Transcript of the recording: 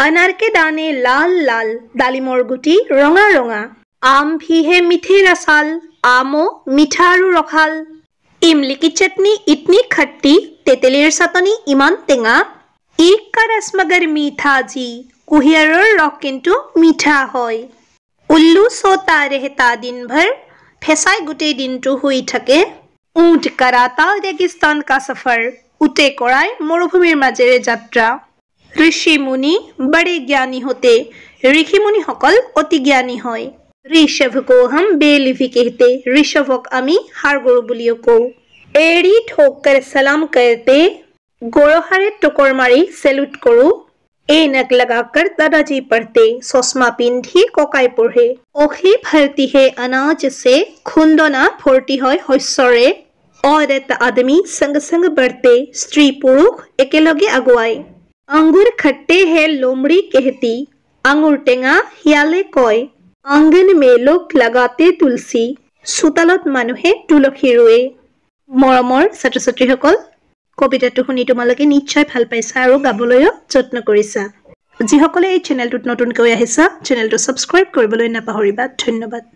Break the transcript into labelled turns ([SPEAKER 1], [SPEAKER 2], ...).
[SPEAKER 1] अनार के दाने लाल लाल, डालिমৰ गुटी रঙা रঙा। आम भी है मीठे रसाल, आमो मीठा और रखाल। इमली की चटनी इतनी खट्टी, तेतेलीर चटनी इमान टेंगा। एक का रस मगर मीठा जी, कुहियाৰৰ रस किंतु मीठा হয়। उल्लू सोता रहता दिन भर, फेसाई गुटे दिन तो हुई थके। ऊंट कराता रेगिस्तान का सफर, उते कराय मरुभूमिर माजेरे यात्रा। ऋषि मुनि बड़े ज्ञानी होते, ऋषि मुनि सकल अति ज्ञानी হয়। ऋषभ को हम बेलिफी कहते, ऋषभक आमी हारगरु बुलियो कौ। एड़ी ठोकर सलाम करते, गोरहारे टोकर मारी सैल्यूट करो। ऐनक लगाकर दादाजी पढ़ते, चश्मा पिंधी ककाई पढ़े। ओखी भरती है अनाज से, खुंदना भर्ती है शस्यरे। औरत आदमी संग संग बढ़ते, स्त्री पुरुष एकेलगे आगुआई। अंगूर खट्टे है लोमड़ी कहती, आंगुर टेंगा हियाले कय। आंगन में लोग लगाते तुलसी, चोताলত मानुहे तुलसी ৰুৱে। মৰমৰ ছাত্ৰ ছাত্ৰীসকল, কবিতাটো শুনি তোমালোকে নিশ্চয় ভাল পাইছা আৰু গাবলৈও যত্ন কৰিছা। যিসকলে এই চেনেলটোত নতুনকৈ আহিছা, চেনেলটো সাবস্ক্ৰাইব কৰিবলৈ নাপাহৰিবা। ধন্যবাদ।